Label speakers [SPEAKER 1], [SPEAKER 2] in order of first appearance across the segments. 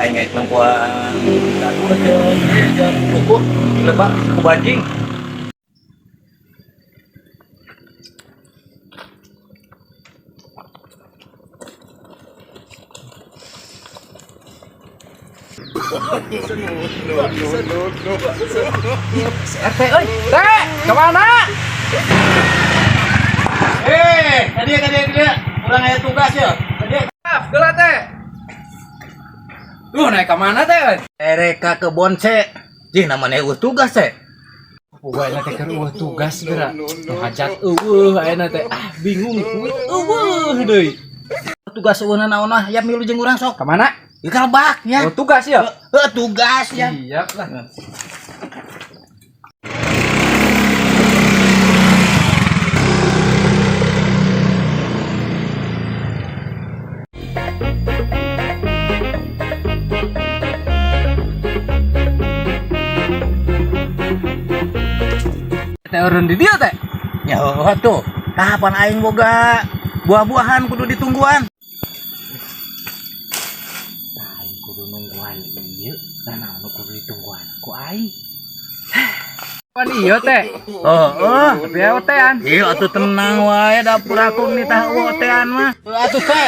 [SPEAKER 1] aing ngait perempuan aduh jangan pukul lebak ku bajing. Si RT euy, Teh, kemana? Kadia. Urang aya tugas ya. Kadia. Geula Teh. Naik ke mana Teh? Ereka ke Bonce. Jih namanya tugas Teh. Pokoknya teh keur tugas geura. Hajat ayeuna teh. Bingung kuit deui. Tugas eueuhna naon ya milu jeung urang sok. Ka mana? Di Kalbak ya. Tugas ya? Tugas ya. Siap lah. Teh eureun di dieu teh. Ya tuh. Kapan aing boga buah-buahan kudu ditungguan. Aing kudu nungguan ieu, dan anu kudu ditungguan ku aing. Pan ieu teh. Tapi otean. Ieu atuh tenang wae dapur aku nitah otean mah. Atuh teh,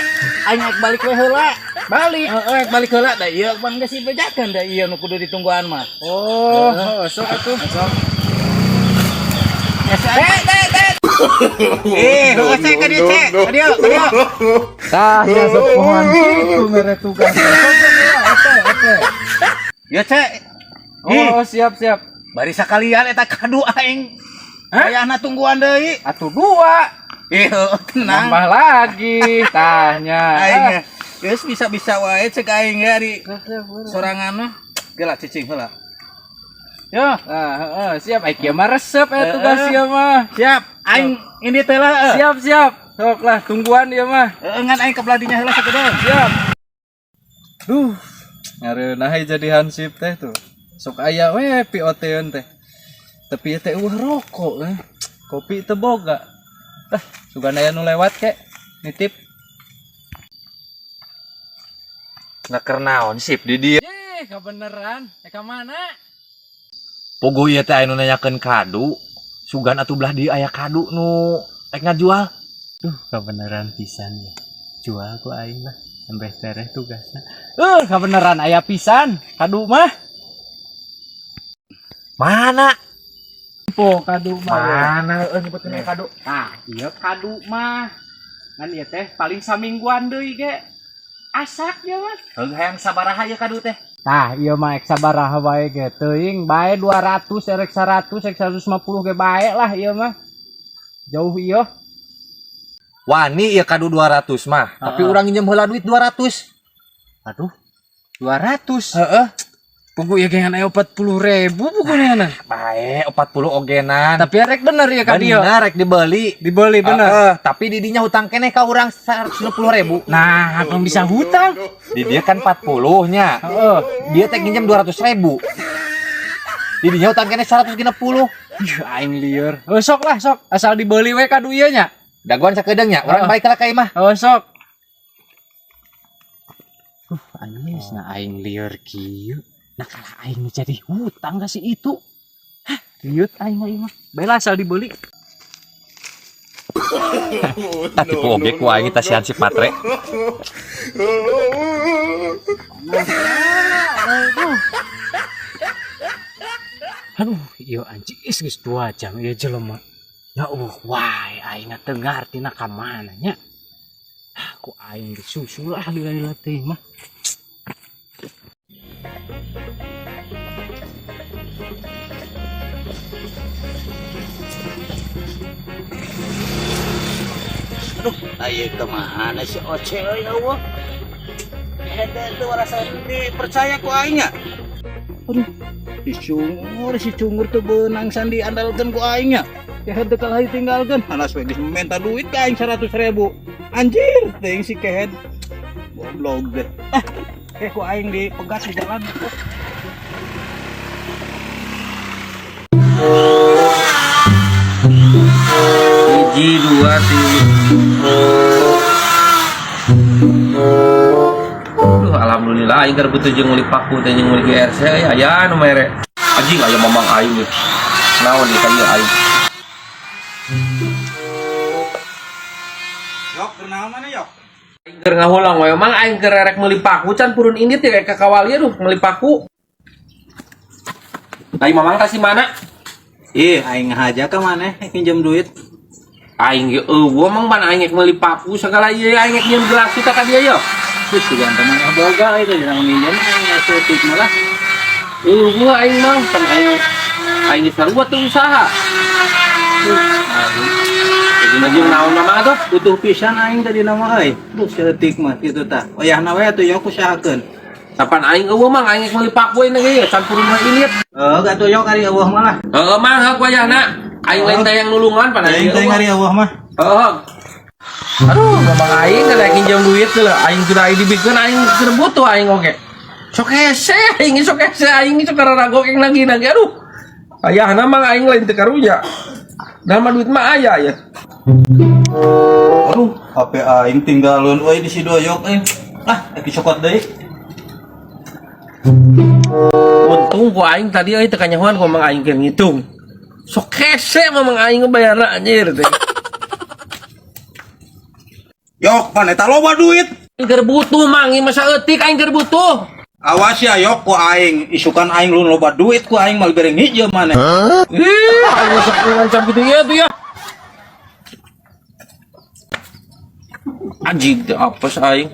[SPEAKER 1] aing rek balik we heula. Balik. Rek balik heula da ieu pan geus dibejakeun da ieu nu kudu ditungguan mah. Sok atuh. Sok. Teh. Saya ke dia, Cek. Ke dia. Tah, ya sepuhan itu mere tugas. Oke. Ya, Cek. Siap. Bari sakalian eta kadu aing. Ayahna tungguan deui. Atuh 2. Tenang. Nambah lagi tahnya. Aing geus bisa wae cek aing ya di sorangan mah. Geula cicing heula. Yo, siap. Aing mah resep tugas ieu mah. Siap. Aing ini teh lah. Siap. Sok lah tungguan ieu mah. Ngan aing ke beladinya heula sakedeung. Siap. Ngareunah jadi hansip teh tuh. Sok aya we pioteun teh. Tapi teh rokok kopi teu boga. Sugan aya nu lewat kek. Nitip. Naker naon sip di dieu. Kebeneran. Ka mana? Pogo ieu teh anu nanyakeun kado, sugan atuh belah dieu aya kado nu rek ngajual. Kebeneran pisan ya. Jual ku aing mah, embeh tereh tugasna. Kebeneran aya pisan kado mah. Mana? Po kado mah. Mana nyebutkeun kado? Ieu kado mah. Ngan ieu teh paling samingguan deui ge. Asak ya mah. Hayang sabaraha ieu kado teh? Iya mah ek sabaraha wae ge teuing bae 200 erek 100 ek 150 ge bae lah ieu mah. Jauh ieu. Wani ieu kado 200 mah, tapi urang nginjem heula duit 200. Aduh. 200. Heeh. Pugu ieu gengan aya 40.000 puguna. Bae 40 ogenan. Tapi rek bener ya ka dieu. Bener rek dibeli bener. Tapi di dinya hutang keneh ka urang 150.000. Nah, belum bisa hutang. Di dia kan 40 nya. Dia teh nginjem 200.000. Di dinya hutang keneh 160. Aing lieur. Sok lah sok. Asal dibeli we kadu ieu nya. Daguan sakedeung nya. Urang balik ka ieu mah. Sok. Anyes na aing lieur kieu. Nah kalau aing jadi hutang gak sih itu? Liut aing mah. Baiklah asal dibeli. Tadi poge ku aing tasian si patre. Aduh, ieu anjing geus 2 jam ieu jelema. Ya wae aing teu ngartina ka mana nya. Ku aing disusul lila teh mah. Aduh, ayo kemana si Oce ya Allah? Hede itu rasa dipercaya ku aing nya. Aduh, si cungur tuh benang sandi andalkeun ku aing nya. Kehed kalau tinggalkeun, anas we geus minta duit ka aing 100.000. Anjir, teuing si kehed. Goblok deh. Ku aing dipegat di jalan. Hiji, 2, 3. Aduh, alhamdulillah
[SPEAKER 2] alhamdulillah aing keur butuh jeung meuli paku teh jeung meuli GRC aya nu mere. Anjing aya mamang aing ge. Naon ieu ka ieu aing.
[SPEAKER 3] Yok, kenal mana yok?
[SPEAKER 2] Aing keur ngahulang we mang aing keur rek meuli paku can purun indit ya ka kawali aduh meuli paku. Aing mamang kasih mana?
[SPEAKER 3] Ih, aing haja ka maneh pinjam duit.
[SPEAKER 2] Aing ge eueuh mang ban aing meuli paku segala ieu aing nyeun gelas kita ka dia yo.
[SPEAKER 3] Terus juga teman boga itu jangan minjem aing setik malah.
[SPEAKER 2] Eueuh aing mah kan aing sarua teu usaha.
[SPEAKER 3] Jadi jeung naon mah tuh butuh pisan aing tadi nama euy. Terus setik mah kitu tah. Wayahna we atuh yok usahakeun.
[SPEAKER 2] Kapan aing eueuh mang aing meuli paku we ge campur mah ilit.
[SPEAKER 3] Gak tuh yok ari eueuh mah lah.
[SPEAKER 2] Heeh mang hak wayahna. Aing lain tayang nulungan pan
[SPEAKER 3] Aing teh ngari eueuh mah.
[SPEAKER 2] Heeh. Aduh, mamang aing kada kinjam duit teh aing sudah aing dibikeun aing keur butuh aing oge. Sok hese aing sok kararago keng nagi aduh. Ayahna mang aing lain teu karunya. Da mah duit mah aya ya.
[SPEAKER 3] Aduh, HP aing tinggalun euy di si doyok euy. Ah, aki cokot deui.
[SPEAKER 2] Untung ku aing tadi euy teu kanyahoan ku mang aing keur ngitung. Sok hese mamang aing ngebayarna anjir teh.
[SPEAKER 3] Yok, pan eta loba duit.
[SPEAKER 2] Aing keur butuh mang ieu masa eutik aing keur butuh.
[SPEAKER 3] Awas ya yok ku aing, isukan aing lu loba duit ku aing mal bereng hijau maneh.
[SPEAKER 2] Ih, aing sok ngancam kitu ya tuh ya. Anjing teh apes aing.